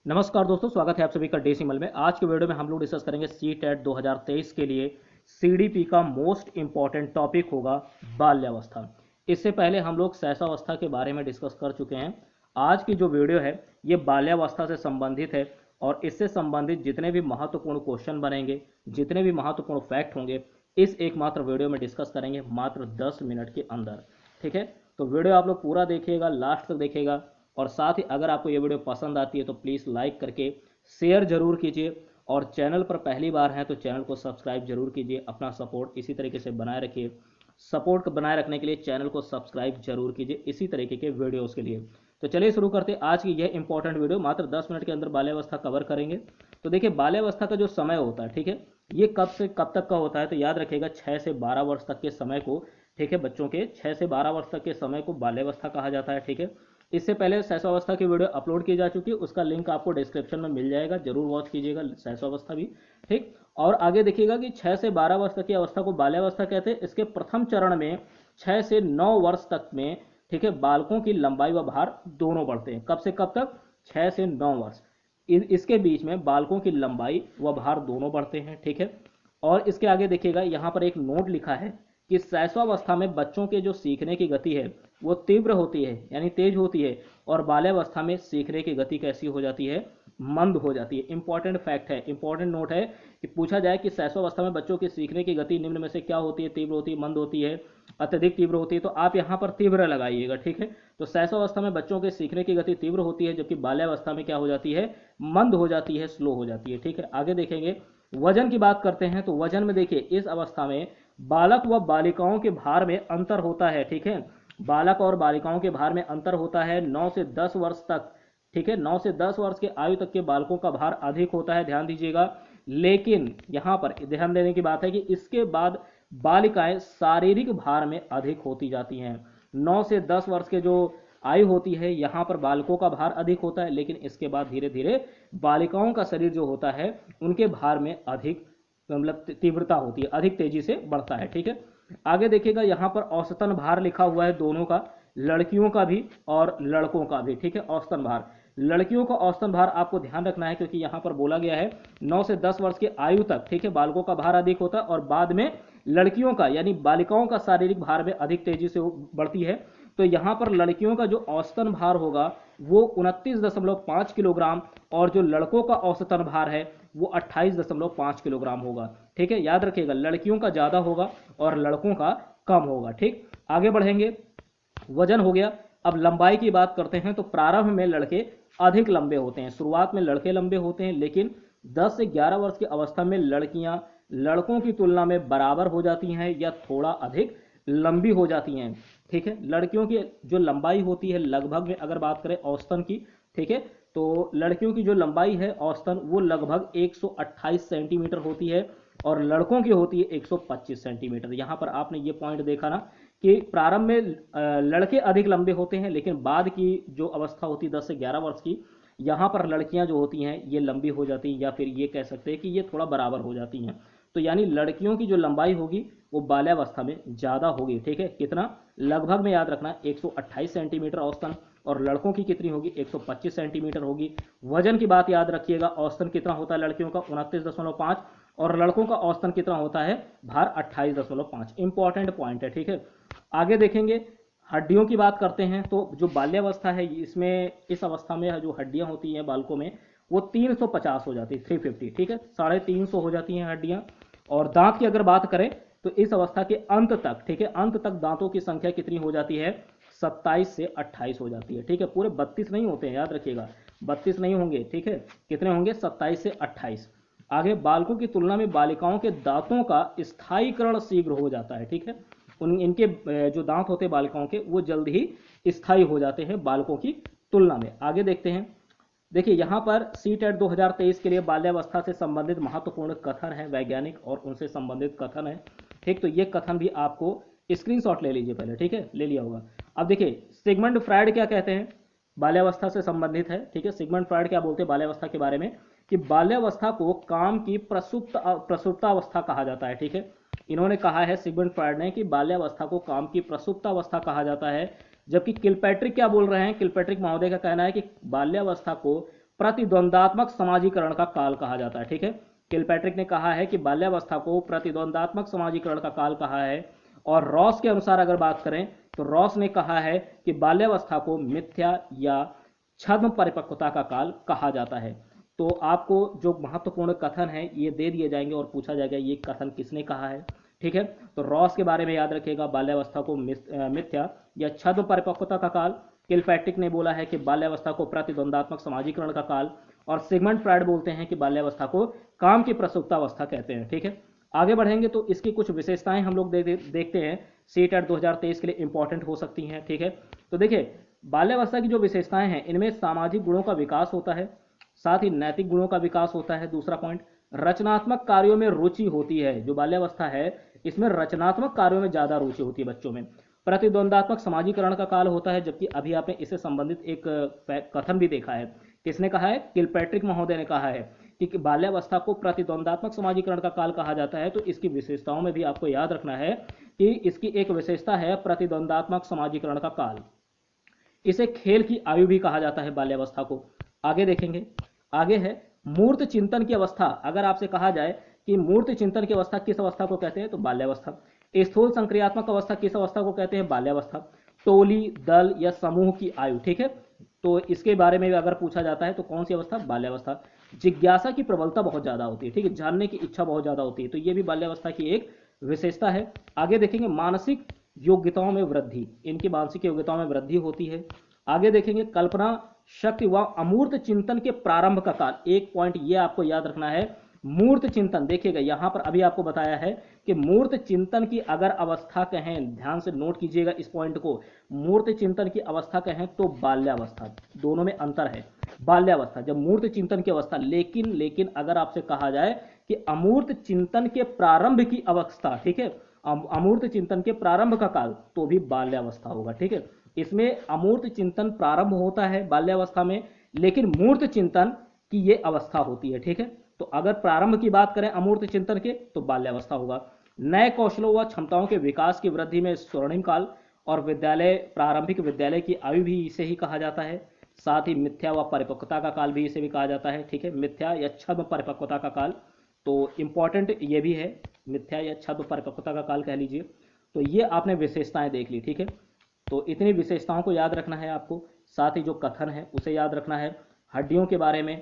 नमस्कार दोस्तों, स्वागत है आप सभी का डेसिमल में। आज के वीडियो में हम लोग डिस्कस करेंगे सीटेट 2023 के लिए सीडीपी का मोस्ट इंपॉर्टेंट टॉपिक होगा बाल्यावस्था। इससे पहले हम लोग शैशवावस्था के बारे में डिस्कस कर चुके हैं। आज की जो वीडियो है ये बाल्यावस्था से संबंधित है और इससे संबंधित जितने भी महत्वपूर्ण क्वेश्चन बनेंगे, जितने भी महत्वपूर्ण फैक्ट होंगे, इस एकमात्र वीडियो में डिस्कस करेंगे मात्र 10 मिनट के अंदर। ठीक है, तो वीडियो आप लोग पूरा देखिएगा, लास्ट तक देखिएगा। और साथ ही अगर आपको ये वीडियो पसंद आती है तो प्लीज़ लाइक करके शेयर जरूर कीजिए और चैनल पर पहली बार हैं तो चैनल को सब्सक्राइब जरूर कीजिए। अपना सपोर्ट इसी तरीके से बनाए रखिए। सपोर्ट बनाए रखने के लिए चैनल को सब्सक्राइब जरूर कीजिए इसी तरीके के वीडियोस के लिए। तो चलिए शुरू करते हैं आज की यह इंपॉर्टेंट वीडियो। मात्र 10 मिनट के अंदर बाल्यावस्था कवर करेंगे। तो देखिए, बाल्यावस्था का जो समय होता है, ठीक है, ये कब से कब तक का होता है तो याद रखिएगा 6 से 12 वर्ष तक के समय को, ठीक है, बच्चों के 6 से 12 वर्ष तक के समय को बाल्यावस्था कहा जाता है। ठीक है, इससे पहले शैशवावस्था की वीडियो अपलोड की जा चुकी है, उसका लिंक आपको डिस्क्रिप्शन में मिल जाएगा, जरूर वॉच कीजिएगा शैशवावस्था भी। ठीक, और आगे देखिएगा कि 6 से 12 वर्ष तक की अवस्था को बाल्यावस्था कहते हैं। इसके प्रथम चरण में 6 से 9 वर्ष तक में, ठीक है, बालकों की लंबाई व भार दोनों बढ़ते हैं। कब से कब तक? 6 से 9 वर्ष। इसके बीच में बालकों की लंबाई व भार दोनों बढ़ते हैं। ठीक है, और इसके आगे देखिएगा यहाँ पर एक नोट लिखा है कि शैशवावस्था में बच्चों के जो सीखने की गति है वो तीव्र होती है, यानी तेज होती है, और बाल्यावस्था में सीखने की गति कैसी हो जाती है? मंद हो जाती है। इंपॉर्टेंट फैक्ट है, इंपॉर्टेंट नोट है कि पूछा जाए कि शैशवावस्था में बच्चों की सीखने की गति निम्न में से क्या होती है? तीव्र होती है, मंद होती है, अत्यधिक तीव्र होती है, तो आप यहाँ पर तीव्र लगाइएगा। ठीक है, तो शैशवावस्था में बच्चों की सीखने की गति तीव्र होती है, जबकि बाल्यावस्था में क्या हो जाती है? मंद हो जाती है, स्लो हो जाती है। ठीक है, आगे देखेंगे। वजन की बात करते हैं तो वजन में देखिए इस अवस्था में बालक व बालिकाओं के भार में अंतर होता है। ठीक है, बालक और बालिकाओं के भार में अंतर होता है 9 से 10 वर्ष तक। ठीक है, 9 से 10 वर्ष के आयु तक के बालकों का भार अधिक होता है, ध्यान दीजिएगा। लेकिन यहां पर ध्यान देने की बात है कि इसके बाद बालिकाएं शारीरिक भार में अधिक होती जाती हैं। 9 से 10 वर्ष के जो आयु होती है यहां पर बालकों का भार अधिक होता है, लेकिन इसके बाद धीरे धीरे बालिकाओं का शरीर जो होता है उनके भार में अधिक, मतलब तीव्रता होती है, अधिक तेजी से बढ़ता है। ठीक है, आगे देखिएगा यहाँ पर औसतन भार लिखा हुआ है दोनों का, लड़कियों का भी और लड़कों का भी। ठीक है, औसतन भार, लड़कियों का औसतन भार आपको ध्यान रखना है क्योंकि यहाँ पर बोला गया है 9 से 10 वर्ष की आयु तक, ठीक है, बालकों का भार अधिक होता है और बाद में लड़कियों का यानी बालिकाओं का शारीरिक भार में अधिक तेजी से बढ़ती है। तो यहाँ पर लड़कियों का जो औसतन भार होगा वो 29.5 किलोग्राम और जो लड़कों का औसतन भार है वो 28.5 किलोग्राम होगा। ठीक है, याद रखिएगा, लड़कियों का ज़्यादा होगा और लड़कों का कम होगा। ठीक, आगे बढ़ेंगे। वजन हो गया। अब लंबाई की बात करते हैं तो प्रारंभ में लड़के अधिक लंबे होते हैं, शुरुआत में लड़के लंबे होते हैं, लेकिन 10 से 11 वर्ष की अवस्था में लड़कियां लड़कों की तुलना में बराबर हो जाती हैं या थोड़ा अधिक लंबी हो जाती हैं। ठीक है, लड़कियों की जो लंबाई होती है लगभग में अगर बात करें औसतन की, ठीक है, तो लड़कियों की जो लंबाई है औसतन वो लगभग 128 सेंटीमीटर होती है और लड़कों की होती है 125 सेंटीमीटर। यहाँ पर आपने ये पॉइंट देखा ना कि प्रारंभ में लड़के अधिक लंबे होते हैं, लेकिन बाद की जो अवस्था होती है 10 से 11 वर्ष की, यहाँ पर लड़कियाँ जो होती हैं ये लंबी हो जाती हैं, या फिर ये कह सकते हैं कि ये थोड़ा बराबर हो जाती हैं। तो यानी लड़कियों की जो लंबाई होगी वो बाल्यावस्था में ज़्यादा होगी। ठीक है, कितना? लगभग में याद रखना 128 सेंटीमीटर औसतन, और लड़कों की कितनी होगी? 125 सेंटीमीटर होगी। वजन की बात याद रखिएगा, औसतन कितना होता है लड़कियों का? 29.5 और लड़कों का औसतन कितना होता है? भार 28.5। इंपॉर्टेंट पॉइंट है। ठीक है, आगे देखेंगे। हड्डियों की बात करते हैं तो जो बाल्यावस्था है इसमें, इस अवस्था में जो हड्डियां होती हैं बालकों में वो 350 हो जाती है, 350। ठीक है, 350 हो जाती हैं हड्डियां। और दांत की अगर बात करें तो इस अवस्था के अंत तक, ठीक है, अंत तक दांतों की संख्या कितनी हो जाती है? 27 से 28 हो जाती है। ठीक है, पूरे 32 नहीं होते हैं, याद रखिएगा, 32 नहीं होंगे। ठीक है, कितने होंगे? 27 से 28। आगे, बालकों की तुलना में बालिकाओं के दांतों का स्थायीकरण शीघ्र हो जाता है। ठीक है, इनके जो दांत होते हैं बालिकाओं के वो जल्द ही स्थायी हो जाते हैं बालकों की तुलना में। आगे देखते हैं। देखिए यहाँ पर सीटेट 2023 के लिए बाल्यावस्था से संबंधित महत्वपूर्ण कथन है, वैज्ञानिक और उनसे संबंधित कथन है। ठीक, तो ये कथन भी आपको स्क्रीनशॉट ले लीजिए पहले। ठीक है, ले लिया होगा। अब देखिए सिगमंड फ्रायड क्या कहते हैं, बाल्यावस्था से संबंधित है। ठीक है, सिगमंड फ्रायड क्या बोलते हैं बाल्यावस्था के बारे में कि बाल्यावस्था को काम की प्रसुप्तावस्था कहा जाता है। ठीक है, इन्होंने कहा है सिगमंड फ्रायड ने कि बाल्यावस्था को काम की प्रसुप्तावस्था कहा जाता है, जबकि किलपैट्रिक क्या बोल रहे हैं? किलपैट्रिक महोदय का कहना है कि बाल्यावस्था को प्रतिद्वंदात्मक समाजीकरण का काल कहा जाता है। ठीक है, किलपैट्रिक ने कहा है कि बाल्यावस्था को प्रतिद्वंदात्मक समाजीकरण का काल कहा है। और रॉस के अनुसार अगर बात करें तो रॉस ने कहा है कि बाल्यावस्था को मिथ्या या छद्म परिपक्वता का काल कहा जाता है। तो आपको जो महत्वपूर्ण कथन है ये दे दिए जाएंगे और पूछा जाएगा ये कथन किसने कहा है। ठीक है, तो रॉस के बारे में याद रखिएगा, बाल्यावस्था को मिथ्या या छद्म परिपक्वता का काल। किलपैट्रिक ने बोला है कि बाल्यावस्था को प्रतिद्वंदात्मक समाजीकरण का काल। और सिगमंड फ्रायड बोलते हैं कि बाल्यावस्था को काम की प्रसुप्तावस्था कहते हैं। ठीक है, आगे बढ़ेंगे तो इसकी कुछ विशेषताएं हम लोग देखते हैं, सीटेट 2023 के लिए इंपॉर्टेंट हो सकती हैं। ठीक है, तो देखिए बाल्यावस्था की जो विशेषताएं हैं इनमें सामाजिक गुणों का विकास होता है, साथ ही नैतिक गुणों का विकास होता है। दूसरा पॉइंट, रचनात्मक कार्यों में रुचि होती है। जो बाल्यावस्था है इसमें रचनात्मक कार्यों में ज्यादा रुचि होती है बच्चों में। प्रतिद्वंदात्मक समाजीकरण का काल होता है, जबकि अभी आपने इससे संबंधित एक कथन भी देखा है। किसने कहा है? किलपैट्रिक महोदय ने कहा है कि बाल्यावस्था को प्रतिद्वंदात्मक समाजीकरण का काल कहा जाता है। तो इसकी विशेषताओं में भी आपको याद रखना है कि इसकी एक विशेषता है प्रतिद्वंदात्मक समाजीकरण का काल। इसे खेल की आयु भी कहा जाता है बाल्यावस्था को। आगे देखेंगे, आगे है मूर्त चिंतन की अवस्था। अगर आपसे कहा जाए कि मूर्त चिंतन की अवस्था किस अवस्था को कहते हैं, तो बाल्यावस्था। स्थूल संक्रियात्मक अवस्था किस अवस्था को कहते हैं? बाल्यावस्था। टोली, दल या समूह की आयु। ठीक है, तो इसके बारे में अगर पूछा जाता है तो कौन सी अवस्था? बाल्यावस्था। जिज्ञासा की प्रबलता बहुत ज्यादा होती है, ठीक है, जानने की इच्छा बहुत ज्यादा होती है, तो ये भी बाल्यावस्था की एक विशेषता है। आगे देखेंगे मानसिक योग्यताओं में वृद्धि, इनकी मानसिक योग्यताओं में वृद्धि होती है। आगे देखेंगे कल्पना शक्ति व अमूर्त चिंतन के प्रारंभ का काल। एक पॉइंट ये आपको याद रखना है, मूर्त चिंतन। देखिएगा यहां पर अभी आपको बताया है कि मूर्त चिंतन की अगर अवस्था कहें, ध्यान से नोट कीजिएगा इस पॉइंट को, मूर्त चिंतन की अवस्था कहें तो बाल्यावस्था, दोनों में अंतर है। बाल्यावस्था जब मूर्त चिंतन की अवस्था, लेकिन अगर आपसे कहा जाए कि अमूर्त चिंतन के प्रारंभ की अवस्था, ठीक है, अमूर्त चिंतन के प्रारंभ का काल, तो भी बाल्यावस्था होगा। ठीक है, इसमें अमूर्त चिंतन प्रारंभ होता है बाल्यावस्था में, लेकिन मूर्त चिंतन की ये अवस्था होती है। ठीक है, तो अगर प्रारंभ की बात करें अमूर्त चिंतन के तो बाल्यावस्था होगा। नए कौशलों व क्षमताओं के विकास की वृद्धि में स्वर्णिम काल। और विद्यालय, प्रारंभिक विद्यालय की आयु भी इसे ही कहा जाता है। साथ ही मिथ्या व परिपक्वता का काल भी इसे भी कहा जाता है। ठीक है, मिथ्या या छद्म परिपक्वता का काल, तो इंपॉर्टेंट ये भी है, मिथ्या या छद्म परिपक्वता का काल कह लीजिए। तो ये आपने विशेषताएं देख ली। ठीक है, तो इतनी विशेषताओं को याद रखना है आपको, साथ ही जो कथन है उसे याद रखना है। हड्डियों के बारे में,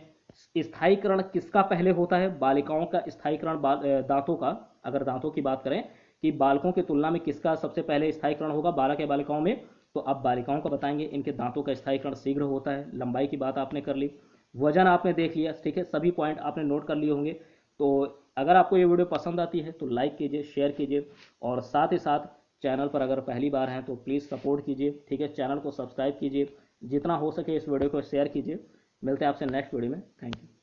स्थायीकरण किसका पहले होता है? बालिकाओं का स्थायीकरण, दांतों का। अगर दांतों की बात करें कि बालकों की तुलना में किसका सबसे पहले स्थायीकरण होगा बालक या बालिकाओं में, तो अब बालिकाओं को बताएंगे, इनके दांतों का स्थायीकरण शीघ्र होता है। लंबाई की बात आपने कर ली, वजन आपने देख लिया। ठीक है, सभी पॉइंट आपने नोट कर लिए होंगे। तो अगर आपको ये वीडियो पसंद आती है तो लाइक कीजिए, शेयर कीजिए, और साथ ही साथ चैनल पर अगर पहली बार हैं तो प्लीज़ सपोर्ट कीजिए। ठीक है, चैनल को सब्सक्राइब कीजिए, जितना हो सके इस वीडियो को शेयर कीजिए। मिलते हैं आपसे नेक्स्ट वीडियो में। Thank you.